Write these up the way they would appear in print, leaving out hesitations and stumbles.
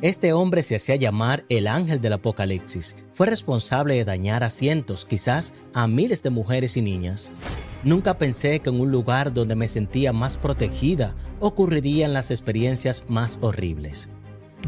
Este hombre se hacía llamar el ángel del Apocalipsis. Fue responsable de dañar a cientos, quizás a miles de mujeres y niñas. Nunca pensé que en un lugar donde me sentía más protegida ocurrirían las experiencias más horribles.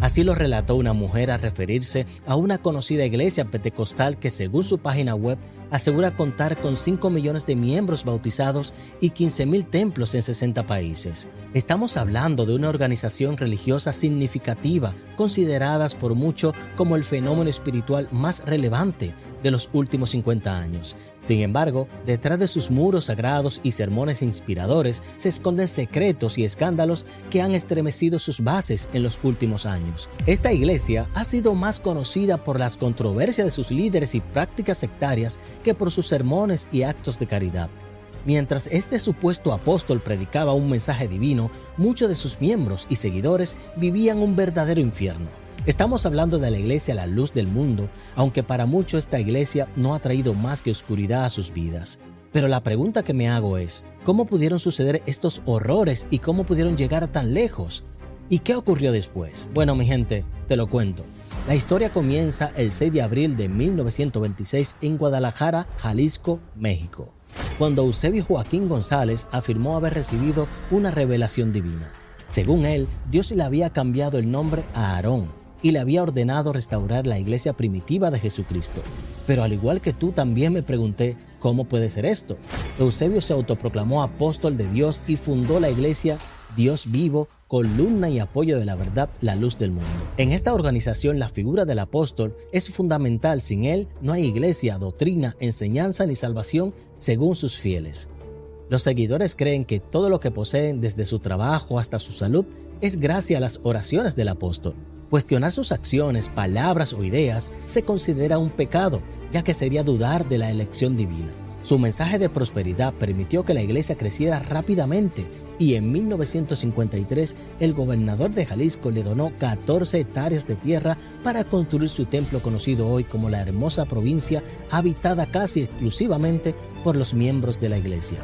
Así lo relató una mujer al referirse a una conocida iglesia pentecostal que, según su página web, asegura contar con 5 millones de miembros bautizados y 15,000 templos en 60 países. Estamos hablando de una organización religiosa significativa, consideradas por muchos como el fenómeno espiritual más relevante de los últimos 50 años. Sin embargo, detrás de sus muros sagrados y sermones inspiradores se esconden secretos y escándalos que han estremecido sus bases en los últimos años. Esta iglesia ha sido más conocida por las controversias de sus líderes y prácticas sectarias que por sus sermones y actos de caridad. Mientras este supuesto apóstol predicaba un mensaje divino, muchos de sus miembros y seguidores vivían un verdadero infierno. Estamos hablando de la iglesia La Luz del Mundo, aunque para muchos esta iglesia no ha traído más que oscuridad a sus vidas. Pero la pregunta que me hago es, ¿cómo pudieron suceder estos horrores y cómo pudieron llegar tan lejos? ¿Y qué ocurrió después? Bueno, mi gente, te lo cuento. La historia comienza el 6 de abril de 1926 en Guadalajara, Jalisco, México, cuando Eusebio Joaquín González afirmó haber recibido una revelación divina. Según él, Dios le había cambiado el nombre a Aarón y le había ordenado restaurar la iglesia primitiva de Jesucristo. Pero al igual que tú, también me pregunté, ¿cómo puede ser esto? Eusebio se autoproclamó apóstol de Dios y fundó la iglesia Dios Vivo, columna y apoyo de la verdad, la luz del mundo. En esta organización, la figura del apóstol es fundamental. Sin él, no hay iglesia, doctrina, enseñanza ni salvación según sus fieles. Los seguidores creen que todo lo que poseen, desde su trabajo hasta su salud, es gracias a las oraciones del apóstol. Cuestionar sus acciones, palabras o ideas se considera un pecado, ya que sería dudar de la elección divina. Su mensaje de prosperidad permitió que la iglesia creciera rápidamente y en 1953 el gobernador de Jalisco le donó 14 hectáreas de tierra para construir su templo, conocido hoy como la hermosa provincia, habitada casi exclusivamente por los miembros de la iglesia.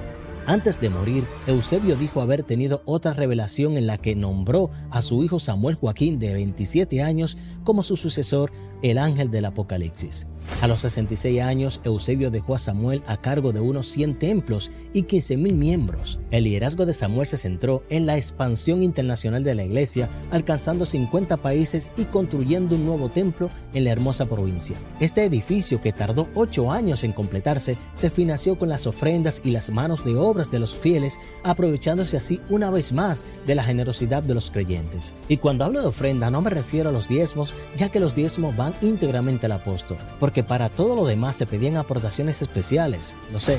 Antes de morir, Eusebio dijo haber tenido otra revelación en la que nombró a su hijo Samuel Joaquín, de 27 años, como su sucesor, el ángel del Apocalipsis. A los 66 años, Eusebio dejó a Samuel a cargo de unos 100 templos y 15,000 miembros. El liderazgo de Samuel se centró en la expansión internacional de la iglesia, alcanzando 50 países y construyendo un nuevo templo en la hermosa provincia. Este edificio, que tardó 8 años en completarse, se financió con las ofrendas y las manos de obras de los fieles, aprovechándose así una vez más de la generosidad de los creyentes. Y cuando hablo de ofrenda, no me refiero a los diezmos, ya que los diezmos van íntegramente al apóstol, porque para todo lo demás se pedían aportaciones especiales. Lo sé,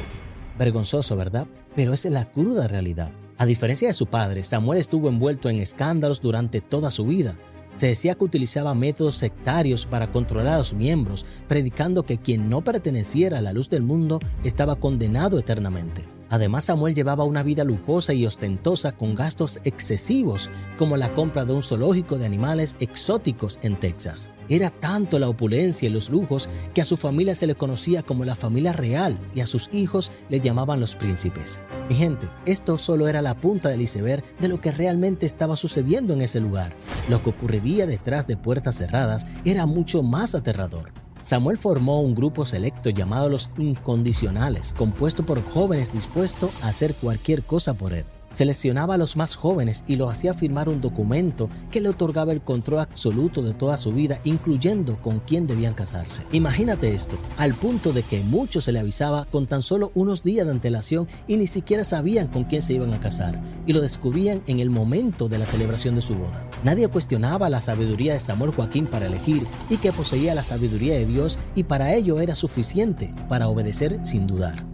vergonzoso, ¿verdad? Pero esa es la cruda realidad. A diferencia de su padre, Samuel estuvo envuelto en escándalos durante toda su vida. Se decía que utilizaba métodos sectarios para controlar a los miembros, predicando que quien no perteneciera a la luz del mundo estaba condenado eternamente. Además, Samuel llevaba una vida lujosa y ostentosa, con gastos excesivos, como la compra de un zoológico de animales exóticos en Texas. Era tanto la opulencia y los lujos que a su familia se le conocía como la familia real y a sus hijos le llamaban los príncipes. Mi gente, esto solo era la punta del iceberg de lo que realmente estaba sucediendo en ese lugar. Lo que ocurriría detrás de puertas cerradas era mucho más aterrador. Samuel formó un grupo selecto llamado los Incondicionales, compuesto por jóvenes dispuestos a hacer cualquier cosa por él. Seleccionaba a los más jóvenes y los hacía firmar un documento que le otorgaba el control absoluto de toda su vida, incluyendo con quién debían casarse. Imagínate esto, al punto de que muchos se le avisaba con tan solo unos días de antelación y ni siquiera sabían con quién se iban a casar, y lo descubrían en el momento de la celebración de su boda. Nadie cuestionaba la sabiduría de Samuel Joaquín para elegir, y que poseía la sabiduría de Dios, y para ello era suficiente para obedecer sin dudar.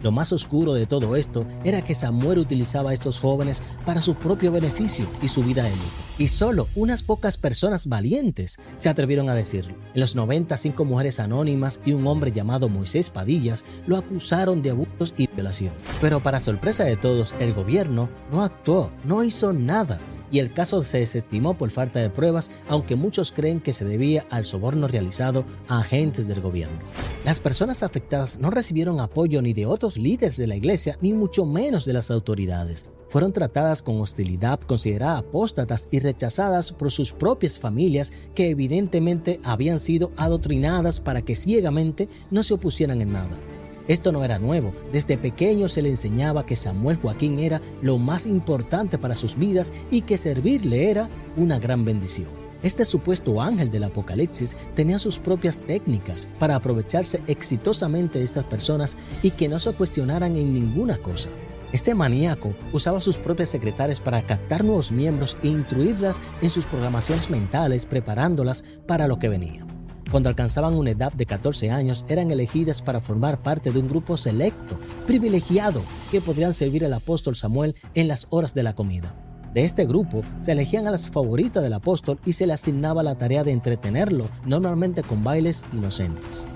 Lo más oscuro de todo esto era que Samuel utilizaba a estos jóvenes para su propio beneficio y su vida de lujo. Y solo unas pocas personas valientes se atrevieron a decirlo. En los 90, 5 mujeres anónimas y un hombre llamado Moisés Padillas lo acusaron de abusos y violación. Pero para sorpresa de todos, el gobierno no actuó, no hizo nada. Y el caso se desestimó por falta de pruebas, aunque muchos creen que se debía al soborno realizado a agentes del gobierno. Las personas afectadas no recibieron apoyo ni de otros líderes de la iglesia, ni mucho menos de las autoridades. Fueron tratadas con hostilidad, consideradas apóstatas y rechazadas por sus propias familias que evidentemente habían sido adoctrinadas para que ciegamente no se opusieran en nada. Esto no era nuevo, desde pequeño se le enseñaba que Samuel Joaquín era lo más importante para sus vidas y que servirle era una gran bendición. Este supuesto ángel del Apocalipsis tenía sus propias técnicas para aprovecharse exitosamente de estas personas y que no se cuestionaran en ninguna cosa. Este maníaco usaba sus propias secretarias para captar nuevos miembros e instruirlas en sus programaciones mentales, preparándolas para lo que venía. Cuando alcanzaban una edad de 14 años, eran elegidas para formar parte de un grupo selecto, privilegiado, que podrían servir al apóstol Samuel en las horas de la comida. De este grupo, se elegían a las favoritas del apóstol y se le asignaba la tarea de entretenerlo, normalmente con bailes inocentes.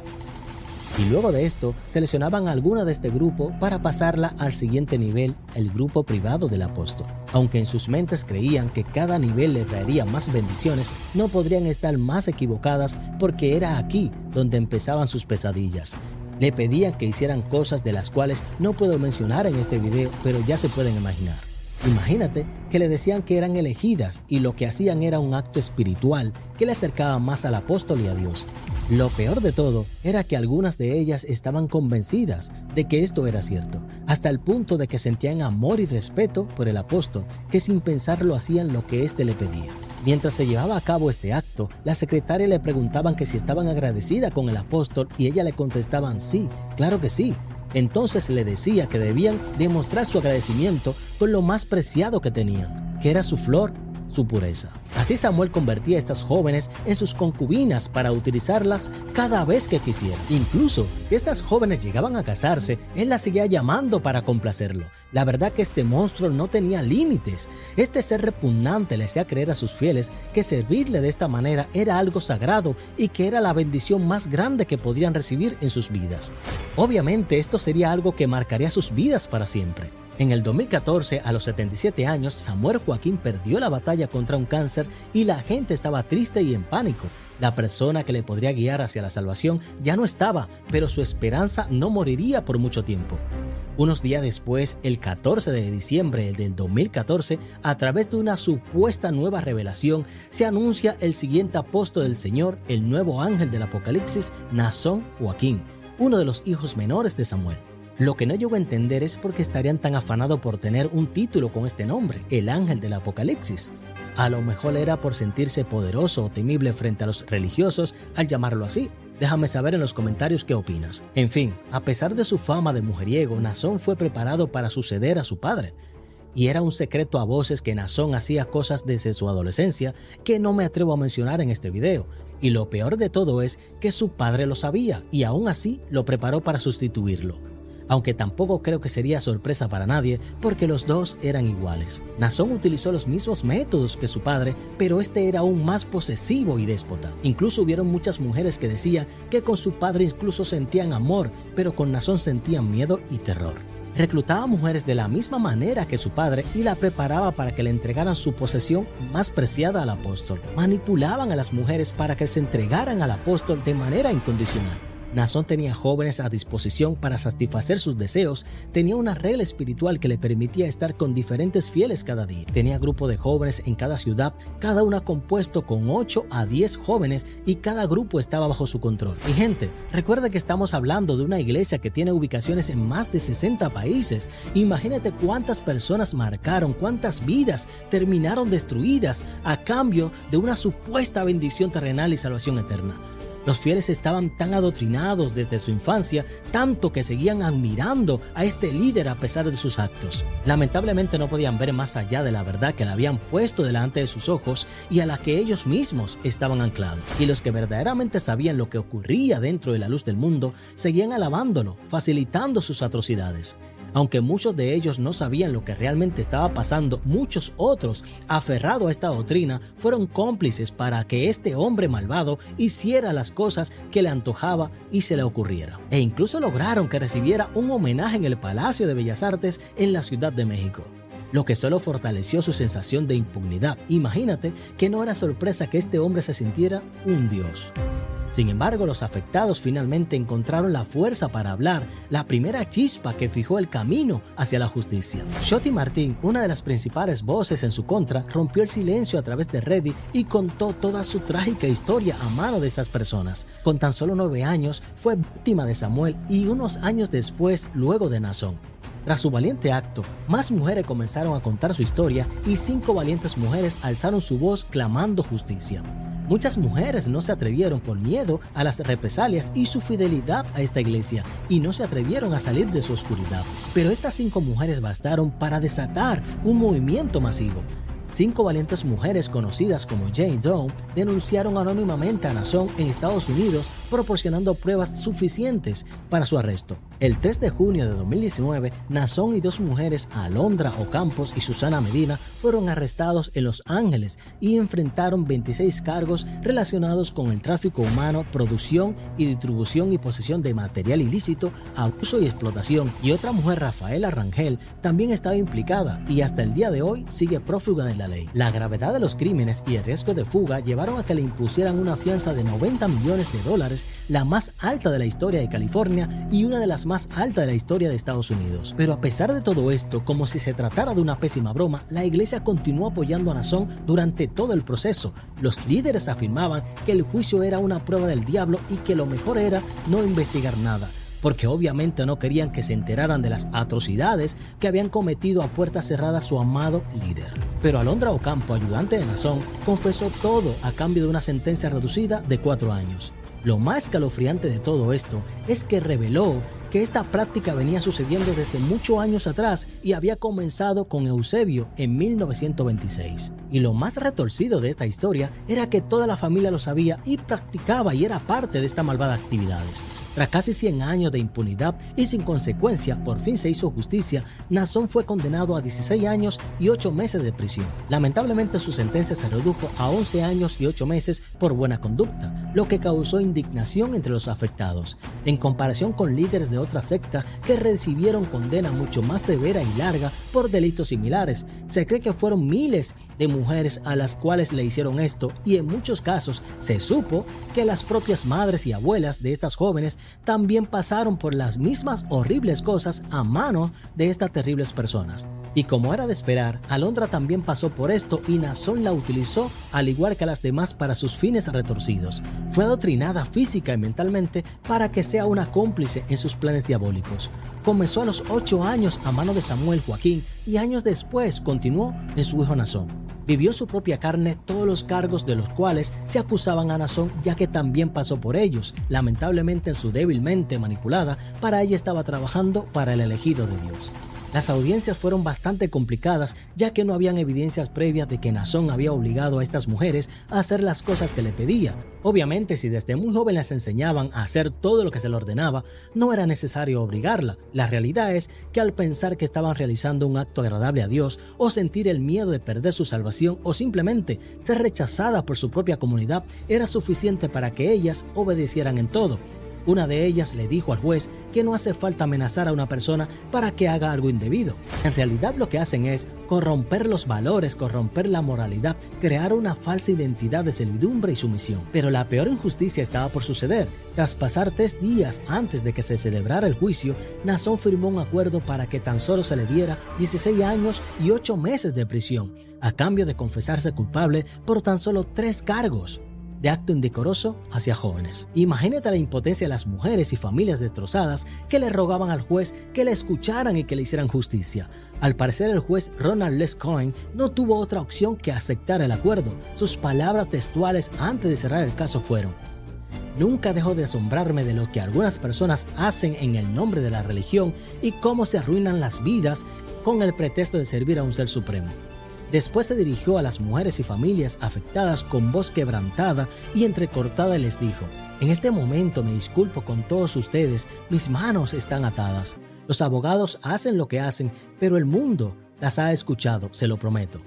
Y luego de esto, seleccionaban a alguna de este grupo para pasarla al siguiente nivel, el grupo privado del apóstol. Aunque en sus mentes creían que cada nivel le traería más bendiciones, no podrían estar más equivocadas porque era aquí donde empezaban sus pesadillas. Le pedían que hicieran cosas de las cuales no puedo mencionar en este video, pero ya se pueden imaginar. Imagínate que le decían que eran elegidas y lo que hacían era un acto espiritual que le acercaba más al apóstol y a Dios. Lo peor de todo era que algunas de ellas estaban convencidas de que esto era cierto, hasta el punto de que sentían amor y respeto por el apóstol, que sin pensarlo hacían lo que éste le pedía. Mientras se llevaba a cabo este acto, las secretarias le preguntaban que si estaban agradecidas con el apóstol y ellas le contestaban sí, claro que sí. Entonces le decía que debían demostrar su agradecimiento con lo más preciado que tenían, que era su flor, su pureza. Así Samuel convertía a estas jóvenes en sus concubinas para utilizarlas cada vez que quisiera. Incluso si estas jóvenes llegaban a casarse, él las seguía llamando para complacerlo. La verdad que este monstruo no tenía límites. Este ser repugnante le hacía creer a sus fieles que servirle de esta manera era algo sagrado y que era la bendición más grande que podrían recibir en sus vidas. Obviamente esto sería algo que marcaría sus vidas para siempre. En el 2014, a los 77 años, Samuel Joaquín perdió la batalla contra un cáncer y la gente estaba triste y en pánico. La persona que le podría guiar hacia la salvación ya no estaba, pero su esperanza no moriría por mucho tiempo. Unos días después, el 14 de diciembre del 2014, a través de una supuesta nueva revelación, se anuncia el siguiente apóstol del Señor, el nuevo ángel del Apocalipsis, Naasón Joaquín, uno de los hijos menores de Samuel. Lo que no llego a entender es por qué estarían tan afanados por tener un título con este nombre, el ángel del Apocalipsis. A lo mejor era por sentirse poderoso o temible frente a los religiosos al llamarlo así. Déjame saber en los comentarios qué opinas. En fin, a pesar de su fama de mujeriego, Naasón fue preparado para suceder a su padre. Y era un secreto a voces que Naasón hacía cosas desde su adolescencia que no me atrevo a mencionar en este video. Y lo peor de todo es que su padre lo sabía y aún así lo preparó para sustituirlo. Aunque tampoco creo que sería sorpresa para nadie porque los dos eran iguales. Naasón utilizó los mismos métodos que su padre, pero este era aún más posesivo y déspota. Incluso hubieron muchas mujeres que decían que con su padre incluso sentían amor, pero con Naasón sentían miedo y terror. Reclutaba mujeres de la misma manera que su padre y la preparaba para que le entregaran su posesión más preciada al apóstol. Manipulaban a las mujeres para que se entregaran al apóstol de manera incondicional. Naasón tenía jóvenes a disposición para satisfacer sus deseos, tenía una regla espiritual que le permitía estar con diferentes fieles cada día. Tenía grupo de jóvenes en cada ciudad, cada una compuesto con 8 a 10 jóvenes y cada grupo estaba bajo su control. Y gente, recuerda que estamos hablando de una iglesia que tiene ubicaciones en más de 60 países. Imagínate cuántas personas marcaron, cuántas vidas terminaron destruidas a cambio de una supuesta bendición terrenal y salvación eterna. Los fieles estaban tan adoctrinados desde su infancia, tanto que seguían admirando a este líder a pesar de sus actos. Lamentablemente no podían ver más allá de la verdad que le habían puesto delante de sus ojos y a la que ellos mismos estaban anclados. Y los que verdaderamente sabían lo que ocurría dentro de la luz del mundo, seguían alabándolo, facilitando sus atrocidades. Aunque muchos de ellos no sabían lo que realmente estaba pasando, muchos otros, aferrados a esta doctrina, fueron cómplices para que este hombre malvado hiciera las cosas que le antojaba y se le ocurriera. E incluso lograron que recibiera un homenaje en el Palacio de Bellas Artes en la Ciudad de México. lo que solo fortaleció su sensación de impunidad. Imagínate que no era sorpresa que este hombre se sintiera un dios. Sin embargo, los afectados finalmente encontraron la fuerza para hablar, la primera chispa que fijó el camino hacia la justicia. Shotty Martin, una de las principales voces en su contra, rompió el silencio a través de Reddit y contó toda su trágica historia a mano de estas personas. Con tan solo 9 años, fue víctima de Samuel y unos años después, luego de Naasón. Tras su valiente acto, más mujeres comenzaron a contar su historia y 5 valientes mujeres alzaron su voz clamando justicia. Muchas mujeres no se atrevieron por miedo a las represalias y su fidelidad a esta iglesia y no se atrevieron a salir de su oscuridad. Pero estas 5 mujeres bastaron para desatar un movimiento masivo. 5 valientes mujeres conocidas como Jane Doe denunciaron anónimamente a Naasón en Estados Unidos, proporcionando pruebas suficientes para su arresto. El 3 de junio de 2019, Naasón y 2 mujeres, Alondra Ocampos y Susana Medina, fueron arrestados en Los Ángeles y enfrentaron 26 cargos relacionados con el tráfico humano, producción y distribución y posesión de material ilícito, abuso y explotación. Y otra mujer, Rafaela Rangel, también estaba implicada y hasta el día de hoy sigue prófuga de la ley. La gravedad de los crímenes y el riesgo de fuga llevaron a que le impusieran una fianza de $90 millones, la más alta de la historia de California y una de las más altas de la historia de Estados Unidos. Pero a pesar de todo esto, como si se tratara de una pésima broma, la iglesia continuó apoyando a Naasón durante todo el proceso. Los líderes afirmaban que el juicio era una prueba del diablo y que lo mejor era no investigar nada, porque obviamente no querían que se enteraran de las atrocidades que habían cometido a puertas cerradas su amado líder. Pero Alondra Ocampo, ayudante de Naasón, confesó todo a cambio de una sentencia reducida de 4 años. Lo más escalofriante de todo esto es que reveló que esta práctica venía sucediendo desde muchos años atrás y había comenzado con Eusebio en 1926. Y lo más retorcido de esta historia era que toda la familia lo sabía y practicaba y era parte de estas malvadas actividades. Tras casi 100 años de impunidad y sin consecuencia, por fin se hizo justicia. Naasón fue condenado a 16 años y 8 meses de prisión. Lamentablemente su sentencia se redujo a 11 años y 8 meses por buena conducta, lo que causó indignación entre los afectados. En comparación con líderes de otras sectas que recibieron condena mucho más severa y larga por delitos similares, se cree que fueron miles de mujeres a las cuales le hicieron esto y en muchos casos se supo que las propias madres y abuelas de estas jóvenes también pasaron por las mismas horribles cosas a mano de estas terribles personas. Y como era de esperar, Alondra también pasó por esto y Naasón la utilizó al igual que a las demás para sus fines retorcidos. Fue adoctrinada física y mentalmente para que sea una cómplice en sus planes diabólicos. Comenzó a los 8 años a mano de Samuel Joaquín y años después continuó en su hijo Naasón. Vivió su propia carne todos los cargos de los cuales se acusaban a Naasón, ya que también pasó por ellos. Lamentablemente en su débil mente manipulada, para ella estaba trabajando para el elegido de Dios. Las audiencias fueron bastante complicadas, ya que no habían evidencias previas de que Naasón había obligado a estas mujeres a hacer las cosas que le pedía. Obviamente, si desde muy joven les enseñaban a hacer todo lo que se le ordenaba, no era necesario obligarla. La realidad es que al pensar que estaban realizando un acto agradable a Dios, o sentir el miedo de perder su salvación, o simplemente ser rechazada por su propia comunidad, era suficiente para que ellas obedecieran en todo. Una de ellas le dijo al juez que no hace falta amenazar a una persona para que haga algo indebido. En realidad lo que hacen es corromper los valores, corromper la moralidad, crear una falsa identidad de servidumbre y sumisión. Pero la peor injusticia estaba por suceder. Tras pasar 3 días antes de que se celebrara el juicio, Naasón firmó un acuerdo para que tan solo se le diera 16 años y 8 meses de prisión, a cambio de confesarse culpable por tan solo 3 cargos de acto indecoroso hacia jóvenes. Imagínate la impotencia de las mujeres y familias destrozadas que le rogaban al juez que le escucharan y que le hicieran justicia. Al parecer el juez Ronald Les Cohen no tuvo otra opción que aceptar el acuerdo. Sus palabras textuales antes de cerrar el caso fueron: "Nunca dejo de asombrarme de lo que algunas personas hacen en el nombre de la religión y cómo se arruinan las vidas con el pretexto de servir a un ser supremo". Después se dirigió a las mujeres y familias afectadas con voz quebrantada y entrecortada y les dijo: "En este momento me disculpo con todos ustedes, mis manos están atadas. Los abogados hacen lo que hacen, pero el mundo las ha escuchado, se lo prometo".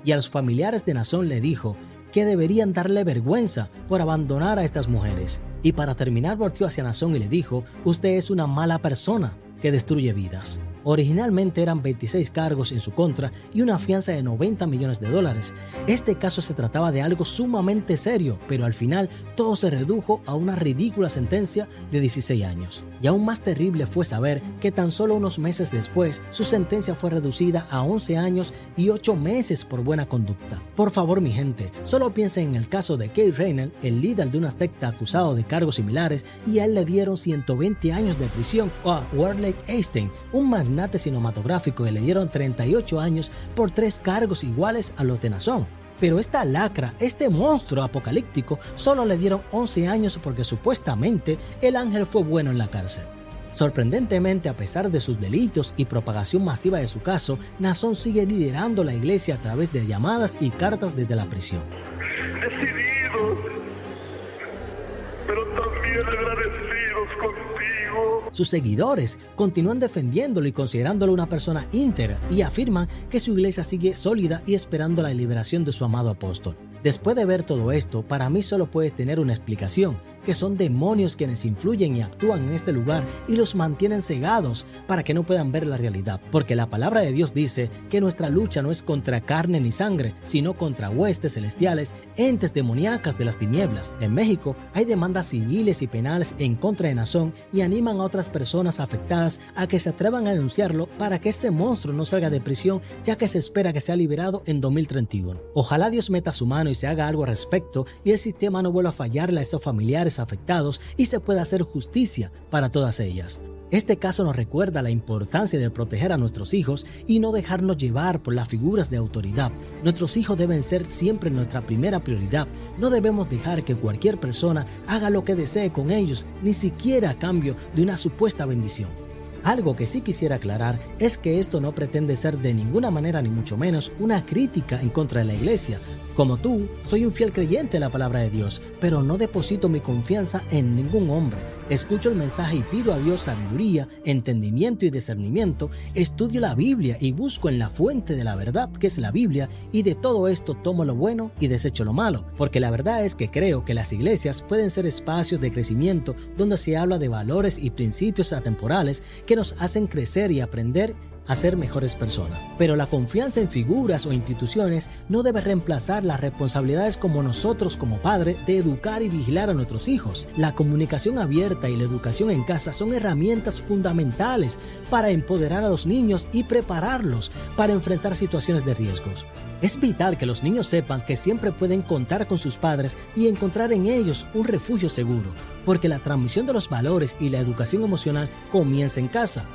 Y a los familiares de Naasón le dijo que deberían darle vergüenza por abandonar a estas mujeres. Y para terminar volteó hacia Naasón y le dijo: "Usted es una mala persona que destruye vidas". Originalmente eran 26 cargos en su contra y una fianza de $90 millones. Este caso se trataba de algo sumamente serio, pero al final todo se redujo a una ridícula sentencia de 16 años. Y aún más terrible fue saber que tan solo unos meses después su sentencia fue reducida a 11 años y 8 meses por buena conducta. Por favor, mi gente, solo piensen en el caso de Keith Rayner, el líder de una secta acusado de cargos similares, y a él le dieron 120 años de prisión, o a Warlake Einstein, un magnate cinematográfico, que le dieron 38 años por 3 cargos iguales a los de Nazón. Pero esta lacra, este monstruo apocalíptico, solo le dieron 11 años porque supuestamente el ángel fue bueno en la cárcel. Sorprendentemente, a pesar de sus delitos y propagación masiva de su caso, Nazón sigue liderando la iglesia a través de llamadas y cartas desde la prisión. Decididos, pero también agradecidos contigo. Sus seguidores continúan defendiéndolo y considerándolo una persona íntegra y afirman que su iglesia sigue sólida y esperando la liberación de su amado apóstol. Después de ver todo esto, para mí solo puede tener una explicación, que son demonios quienes influyen y actúan en este lugar y los mantienen cegados para que no puedan ver la realidad. Porque la palabra de Dios dice que nuestra lucha no es contra carne ni sangre, sino contra huestes celestiales, entes demoníacas de las tinieblas. En México hay demandas civiles y penales en contra de Nazón y animan a otras personas afectadas a que se atrevan a denunciarlo para que este monstruo no salga de prisión, ya que se espera que sea liberado en 2031. Ojalá Dios meta su mano y se haga algo al respecto y el sistema no vuelva a fallarle a esos familiares afectados y se pueda hacer justicia para todas ellas. Este caso nos recuerda la importancia de proteger a nuestros hijos y no dejarnos llevar por las figuras de autoridad. Nuestros hijos deben ser siempre nuestra primera prioridad. No debemos dejar que cualquier persona haga lo que desee con ellos, ni siquiera a cambio de una supuesta bendición. Algo que sí quisiera aclarar es que esto no pretende ser de ninguna manera ni mucho menos una crítica en contra de la iglesia. Como tú, soy un fiel creyente en la palabra de Dios, pero no deposito mi confianza en ningún hombre. Escucho el mensaje y pido a Dios sabiduría, entendimiento y discernimiento. Estudio la Biblia y busco en la fuente de la verdad, que es la Biblia, y de todo esto tomo lo bueno y desecho lo malo. Porque la verdad es que creo que las iglesias pueden ser espacios de crecimiento donde se habla de valores y principios atemporales que nos hacen crecer y aprender a ser mejores personas. Pero la confianza en figuras o instituciones no debe reemplazar las responsabilidades como nosotros como padres de educar y vigilar a nuestros hijos. La comunicación abierta y la educación en casa son herramientas fundamentales para empoderar a los niños y prepararlos para enfrentar situaciones de riesgos. Es vital que los niños sepan que siempre pueden contar con sus padres y encontrar en ellos un refugio seguro, porque la transmisión de los valores y la educación emocional comienza en casa.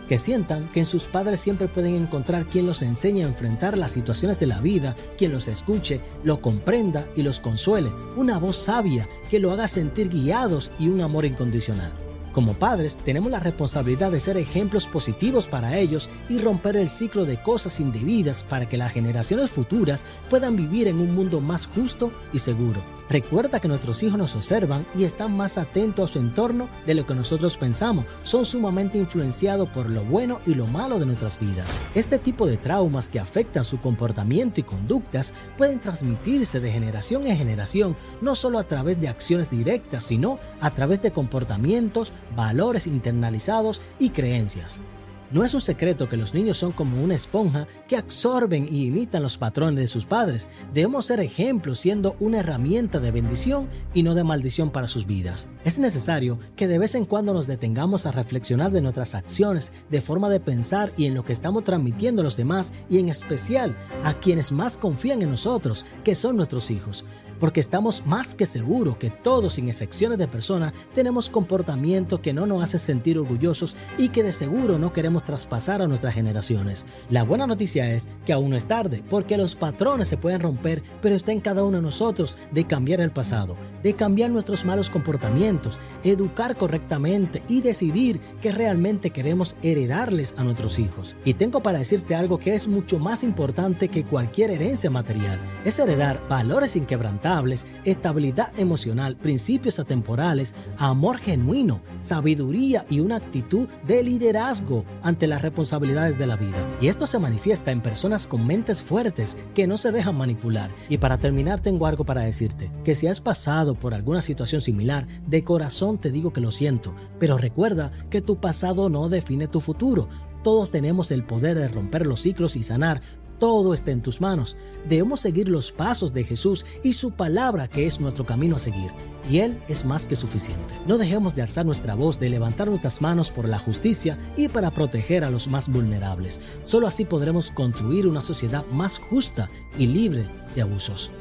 Que sientan que en sus padres siempre pueden encontrar quien los enseñe a enfrentar las situaciones de la vida, quien los escuche, lo comprenda y los consuele, una voz sabia que lo haga sentir guiados y un amor incondicional. Como padres, tenemos la responsabilidad de ser ejemplos positivos para ellos y romper el ciclo de cosas indebidas para que las generaciones futuras puedan vivir en un mundo más justo y seguro. Recuerda que nuestros hijos nos observan y están más atentos a su entorno de lo que nosotros pensamos. Son sumamente influenciados por lo bueno y lo malo de nuestras vidas. Este tipo de traumas que afectan su comportamiento y conductas pueden transmitirse de generación en generación, no solo a través de acciones directas, sino a través de comportamientos, valores internalizados y creencias. No es un secreto que los niños son como una esponja que absorben y imitan los patrones de sus padres. Debemos ser ejemplos siendo una herramienta de bendición y no de maldición para sus vidas. Es necesario que de vez en cuando nos detengamos a reflexionar de nuestras acciones, de forma de pensar y en lo que estamos transmitiendo a los demás y en especial a quienes más confían en nosotros, que son nuestros hijos. Porque estamos más que seguros que todos, sin excepciones de personas, tenemos comportamiento que no nos hace sentir orgullosos y que de seguro no queremos traspasar a nuestras generaciones. La buena noticia es que aún no es tarde, porque los patrones se pueden romper, pero está en cada uno de nosotros de cambiar el pasado, de cambiar nuestros malos comportamientos, educar correctamente y decidir qué realmente queremos heredarles a nuestros hijos. Y tengo para decirte algo que es mucho más importante que cualquier herencia material, es heredar valores inquebrantables estables, estabilidad emocional, principios atemporales, amor genuino, sabiduría y una actitud de liderazgo ante las responsabilidades de la vida. Y esto se manifiesta en personas con mentes fuertes que no se dejan manipular. Y para terminar, tengo algo para decirte, que si has pasado por alguna situación similar, de corazón te digo que lo siento, pero recuerda que tu pasado no define tu futuro. Todos tenemos el poder de romper los ciclos y sanar. Todo está en tus manos. Debemos seguir los pasos de Jesús y su palabra, que es nuestro camino a seguir. Y Él es más que suficiente. No dejemos de alzar nuestra voz, de levantar nuestras manos por la justicia y para proteger a los más vulnerables. Solo así podremos construir una sociedad más justa y libre de abusos.